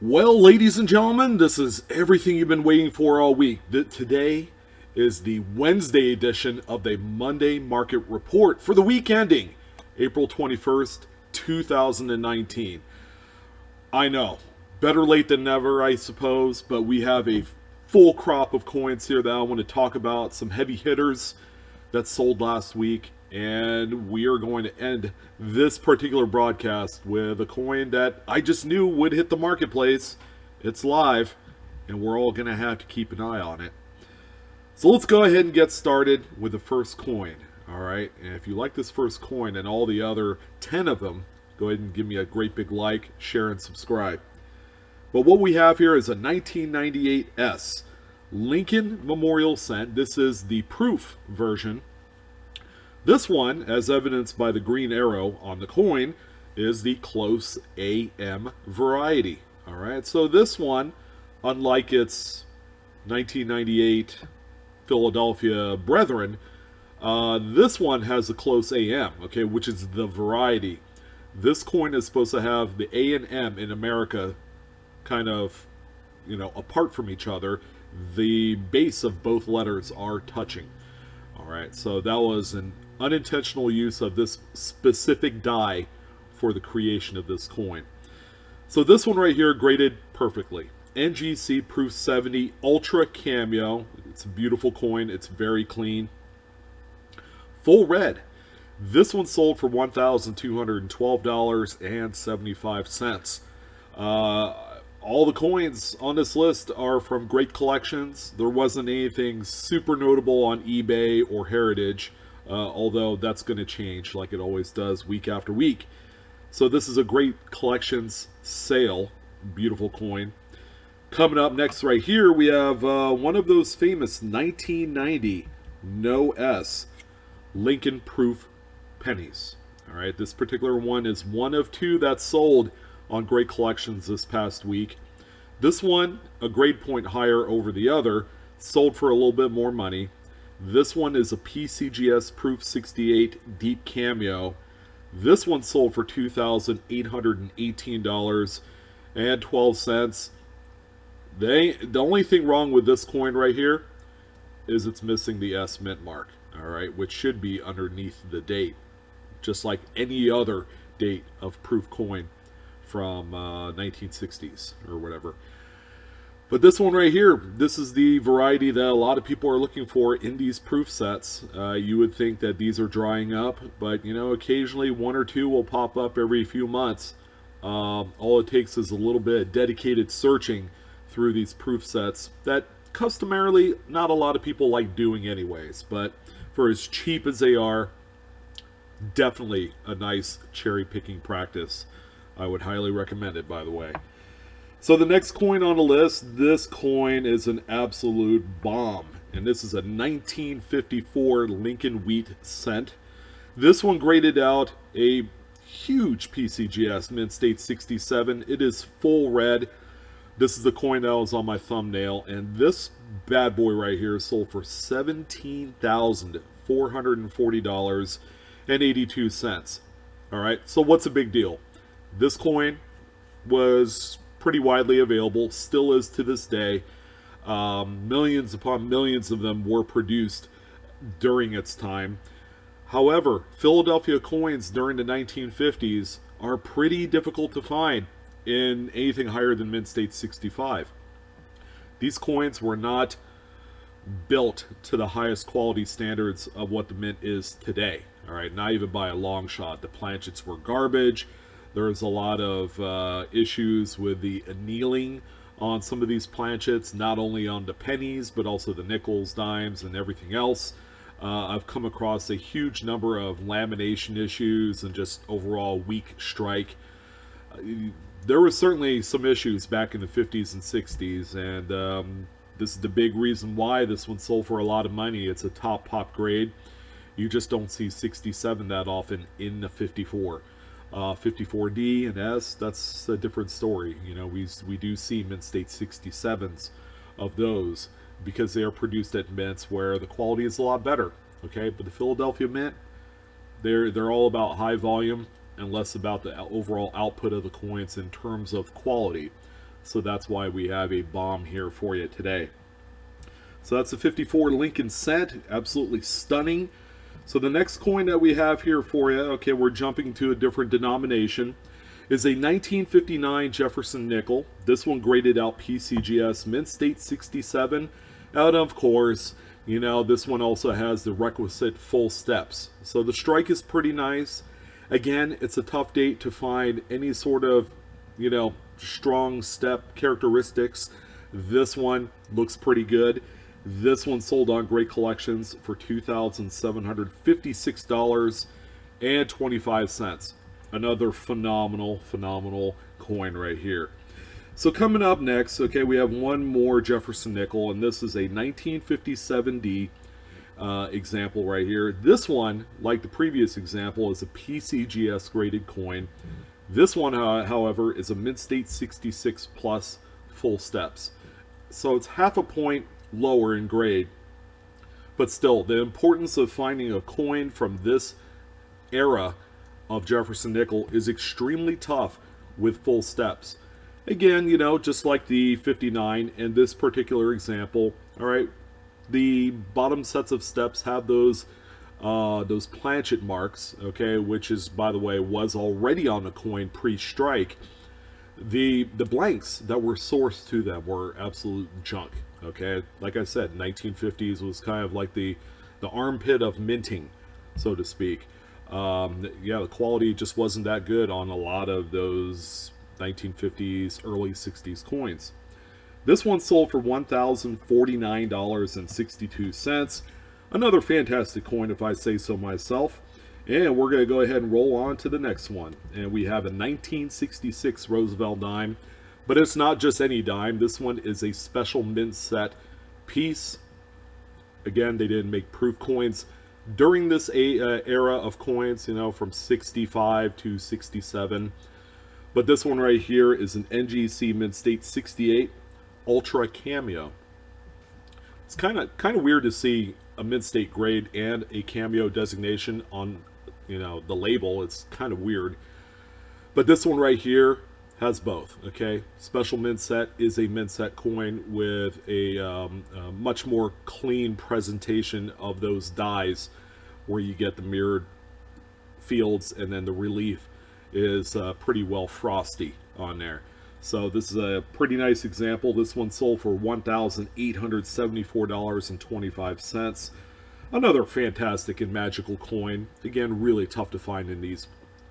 Well, ladies and gentlemen, this is everything you've been waiting for all week. Today is the Wednesday edition of the Monday Market Report for the week ending April 21st, 2019. I know, better late than never, I suppose, but we have a full crop of coins here that I want to talk about, some heavy hitters that sold last week, and we are going to end this particular broadcast with a coin that I just knew would hit the marketplace. It's live, and we're all going to have to keep an eye on it. So let's go ahead and get started with the first coin. All right, and if you like this first coin and all the other 10 of them, go ahead and give me a great big like, share, and subscribe. But what we have here is a 1998 S Lincoln Memorial Cent. This is the proof version. This one, as evidenced by the green arrow on the coin, is the close AM variety. All right, so this one, unlike its 1998 Philadelphia brethren, this one has a close AM, okay, which is the variety. This coin is supposed to have the A and M in America kind of, apart from each other. The base of both letters are touching. All right, so that was an unintentional use of this specific die for the creation of this coin. So this one right here graded perfectly. NGC Proof 70 Ultra Cameo. It's a beautiful coin. It's very clean. Full red. This one sold for $1,212.75. All the coins on this list are from great collections. There wasn't anything super notable on eBay or Heritage, although that's going to change like it always does week after week. So this is a great collections sale. Beautiful coin. Coming up next right here, we have one of those famous 1990 No S Lincoln Proof pennies. All right, this particular one is one of two that sold on great collections this past week. This one, a grade point higher over the other, sold for a little bit more money. This one is a PCGS Proof 68 Deep Cameo. This one sold for $2,818.12. The only thing wrong with this coin right here is it's missing the S mint mark, all right, which should be underneath the date, just like any other date of proof coin from 1960s or whatever. But this one right here, this is the variety that a lot of people are looking for in these proof sets. You would think that these are drying up, but occasionally one or two will pop up every few months. All it takes is a little bit of dedicated searching through these proof sets that customarily not a lot of people like doing anyways, but for as cheap as they are, definitely a nice cherry picking practice. I would highly recommend it, by the way. So the next coin on the list, this coin is an absolute bomb. And this is a 1954 Lincoln Wheat Cent. This one graded out a huge PCGS, Mint State 67. It is full red. This is the coin that was on my thumbnail. And this bad boy right here sold for $17,440.82. All right, so what's a big deal? This coin was pretty widely available, still is to this day. Millions upon millions of them were produced during its time. However, Philadelphia coins during the 1950s are pretty difficult to find in anything higher than Mint State 65. These coins were not built to the highest quality standards of what the Mint is today. All right, not even by a long shot. The planchets were garbage. There's a lot of issues with the annealing on some of these planchets, not only on the pennies, but also the nickels, dimes, and everything else. I've come across a huge number of lamination issues and just overall weak strike. There were certainly some issues back in the 50s and 60s, and this is the big reason why this one sold for a lot of money. It's a top pop grade. You just don't see 67 that often in the 54. 54D and S, that's a different story. We do see Mint State 67s of those because they are produced at mints where the quality is a lot better. Okay, but the Philadelphia Mint, they're all about high volume and less about the overall output of the coins in terms of quality. So that's why we have a bomb here for you today. So that's a 54 Lincoln cent, absolutely stunning. So the next coin that we have here for you, okay, we're jumping to a different denomination, is a 1959 Jefferson Nickel. This one graded out PCGS Mint State 67. And of course, you know, this one also has the requisite full steps. So the strike is pretty nice. Again, it's a tough date to find any sort of, you know, strong step characteristics. This one looks pretty good. This one sold on Great Collections for $2,756.25. Another phenomenal coin right here. So coming up next, okay, we have one more Jefferson Nickel, and this is a 1957D example right here. This one, like the previous example, is a PCGS graded coin. This one, however, is a Mint State 66 plus full steps. So it's half a point lower in grade. But still, the importance of finding a coin from this era of Jefferson Nickel is extremely tough with full steps. Again, you know, just like the 59 in this particular example, all right, the bottom sets of steps have those planchet marks, okay, which is, by the way, was already on the coin pre-strike. The blanks that were sourced to them were absolute junk, okay. Like I said, 1950s was kind of like the armpit of minting, so to speak. Yeah, the quality just wasn't that good on a lot of those 1950s, early 60s coins. This one sold for $1,049.62. Another fantastic coin, if I say so myself. And we're going to go ahead and roll on to the next one. And we have a 1966 Roosevelt Dime. But it's not just any dime. This one is a special mint set piece. Again, they didn't make proof coins during this era of coins, you know, from 65 to 67. But this one right here is an NGC Mint State 68 Ultra Cameo. It's kind of weird to see a Mint State grade and a Cameo designation on, you know, the label. It's kind of weird. But this one right here has both, okay? Special mint set is a mint set coin with a much more clean presentation of those dies, where you get the mirrored fields and then the relief is pretty well frosty on there. So this is a pretty nice example. This one sold for $1,874.25. Another fantastic and magical coin. Again, really tough to find in these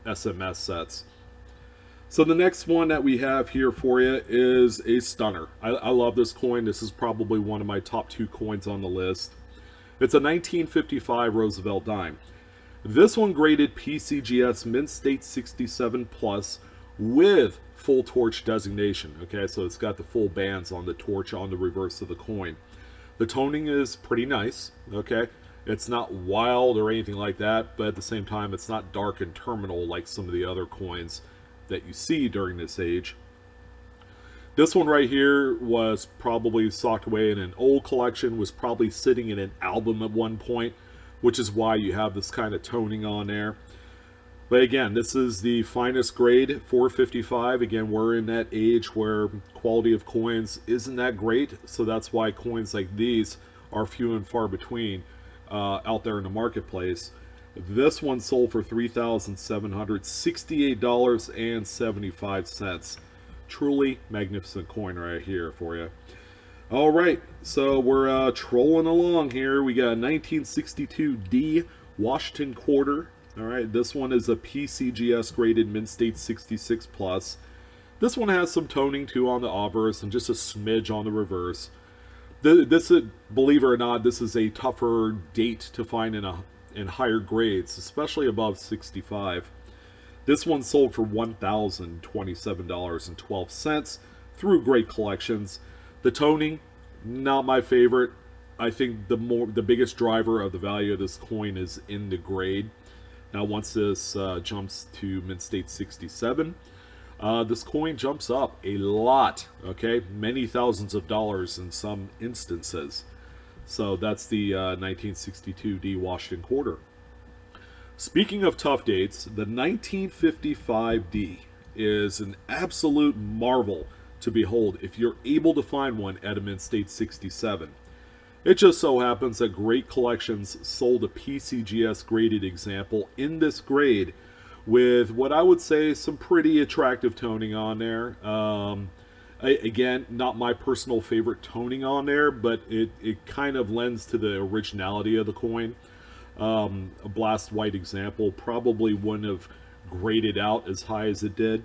SMS sets. So the next one that we have here for you is a stunner. I love this coin. This is probably one of my top 2 coins on the list. It's a 1955 Roosevelt Dime. This one graded PCGS Mint State 67 plus with full torch designation. Okay, so it's got the full bands on the torch on the reverse of the coin. The toning is pretty nice. Okay, it's not wild or anything like that, but at the same time, it's not dark and terminal like some of the other coins that you see during this age. This one right here was probably socked away in an old collection, was probably sitting in an album at one point, which is why you have this kind of toning on there. But again, this is the finest grade, 455. Again, we're in that age where quality of coins isn't that great, so that's why coins like these are few and far between out there in the marketplace. This one sold for $3,768.75. Truly magnificent coin right here for you. All right, so we're trolling along here. We got a 1962 D Washington quarter. All right, this one is a PCGS graded Mint State 66 plus. This one has some toning too on the obverse and just a smidge on the reverse. This, believe it or not, this is a tougher date to find in higher grades, especially above 65. This one sold for $1,027.12 through Great Collections. The toning, not my favorite. I think the biggest driver of the value of this coin is in the grade. Now, once this jumps to Mint State 67, this coin jumps up a lot. Okay, many thousands of dollars in some instances. So that's the 1962 D Washington quarter. Speaking of tough dates, the 1955 D is an absolute marvel to behold if you're able to find one at a Mint State 67. It just so happens that Great Collections sold a PCGS graded example in this grade with what I would say some pretty attractive toning on there. Again, not my personal favorite toning on there, but it kind of lends to the originality of the coin. A blast white example probably wouldn't have graded out as high as it did.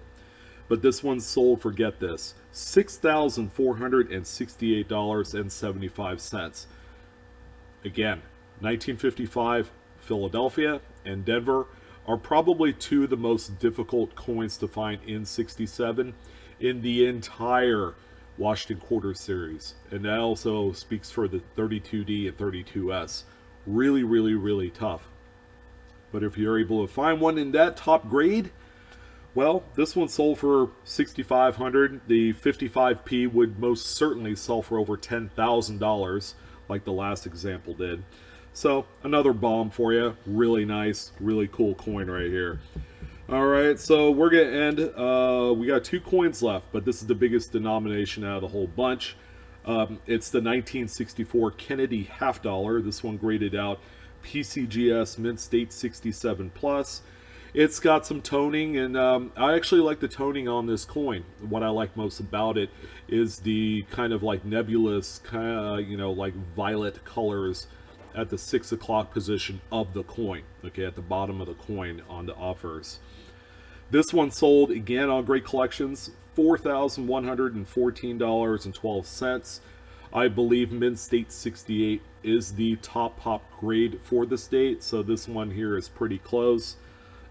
But this one sold for, get this, $6,468.75. Again, 1955, Philadelphia and Denver are probably two of the most difficult coins to find in 67 in the entire Washington Quarter series. And that also speaks for the 32D and 32S. Really, really, really tough. But if you're able to find one in that top grade, well, this one sold for $6,500. The 55P would most certainly sell for over $10,000, like the last example did. So, another bomb for you. Really nice, really cool coin right here. Alright, so we're going to end. We got 2 coins left, but this is the biggest denomination out of the whole bunch. It's the 1964 Kennedy half dollar. This one graded out PCGS Mint State 67 plus. It's got some toning, and I actually like the toning on this coin. What I like most about it is the kind of like nebulous, like violet colors at the 6 o'clock position of the coin. Okay, at the bottom of the coin on the offers. This one sold again on Great Collections, $4,114.12. I believe Mint State 68 is the top pop grade for the state, so this one here is pretty close.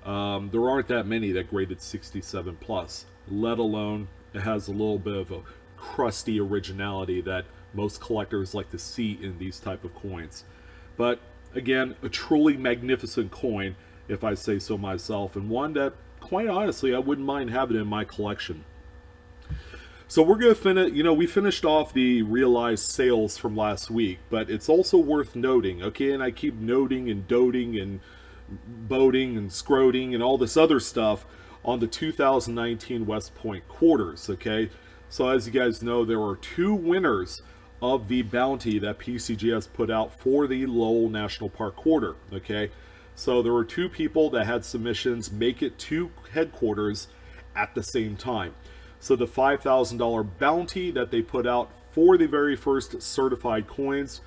There aren't that many that graded 67 plus, let alone it has a little bit of a crusty originality that most collectors like to see in these type of coins. But again, a truly magnificent coin, if I say so myself, and one that, quite honestly, I wouldn't mind having in my collection. So we're going to finish, we finished off the realized sales from last week, but it's also worth noting, okay, and I keep noting and doting and boating and scroting and all this other stuff on the 2019 West Point quarters, okay? So as you guys know, there were 2 winners of the bounty that PCGS put out for the Lowell National Park quarter, okay? So there were 2 people that had submissions make it to headquarters at the same time. So the $5,000 bounty that they put out for the very first certified coins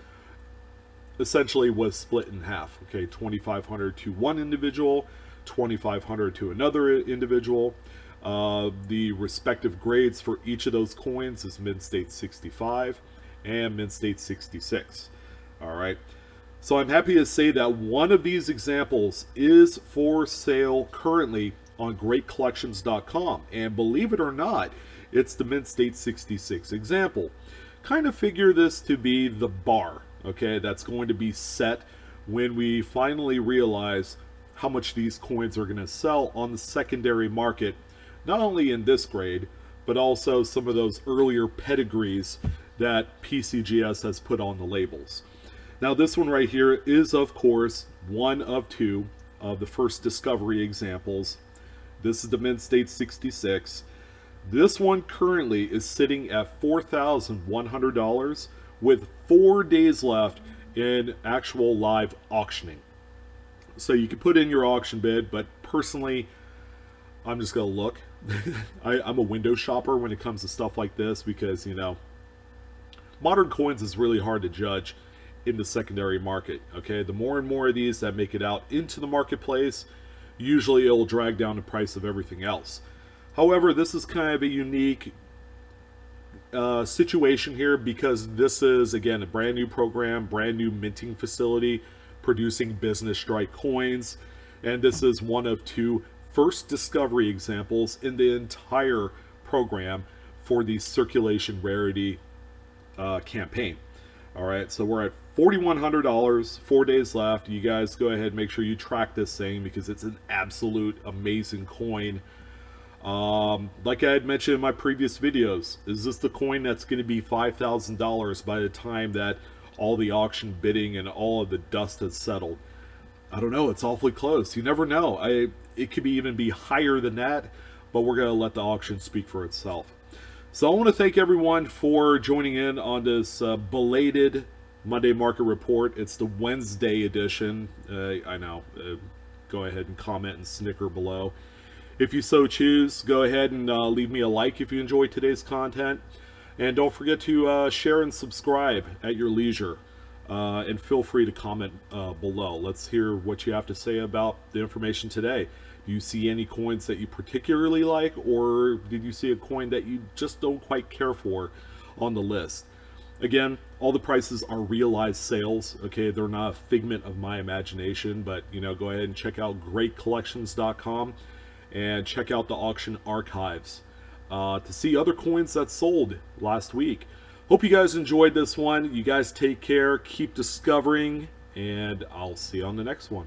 essentially was split in half. Okay, $2,500 to one individual, $2,500 to another individual. The respective grades for each of those coins is Mint State 65 and Mint State 66. All right. So I'm happy to say that one of these examples is for sale currently on greatcollections.com, and believe it or not, it's the Mint State 66 example. Kind of figure this to be the bar, okay, that's going to be set when we finally realize how much these coins are going to sell on the secondary market, not only in this grade, but also some of those earlier pedigrees that PCGS has put on the labels. Now this one right here is, of course, one of 2 of the first discovery examples. This is the Mint State 66. This one currently is sitting at $4,100 with 4 days left in actual live auctioning. So you can put in your auction bid, but personally, I'm just going to look. I'm a window shopper when it comes to stuff like this because, modern coins is really hard to judge in the secondary market. Okay, the more and more of these that make it out into the marketplace, usually it will drag down the price of everything else. However, this is kind of a unique situation here because this is, again, a brand new program, brand new minting facility producing business strike coins, and this is one of 2 first discovery examples in the entire program for the circulation rarity campaign. All right, so we're at $4,100, 4 days left. You guys go ahead and make sure you track this thing because it's an absolute amazing coin. Like I had mentioned in my previous videos, is this the coin that's going to be $5,000 by the time that all the auction bidding and all of the dust has settled? I don't know. It's awfully close. You never know. It could even be higher than that, but we're going to let the auction speak for itself. So I want to thank everyone for joining in on this belated Monday market report. It's the Wednesday edition. I know. Go ahead and comment and snicker below. If you so choose, go ahead and leave me a like if you enjoyed today's content. And don't forget to share and subscribe at your leisure. And feel free to comment below. Let's hear what you have to say about the information today. Do you see any coins that you particularly like, or did you see a coin that you just don't quite care for on the list? Again, all the prices are realized sales. Okay, they're not a figment of my imagination, but go ahead and check out greatcollections.com and check out the auction archives to see other coins that sold last week. Hope you guys enjoyed this one. You guys take care, keep discovering, and I'll see you on the next one.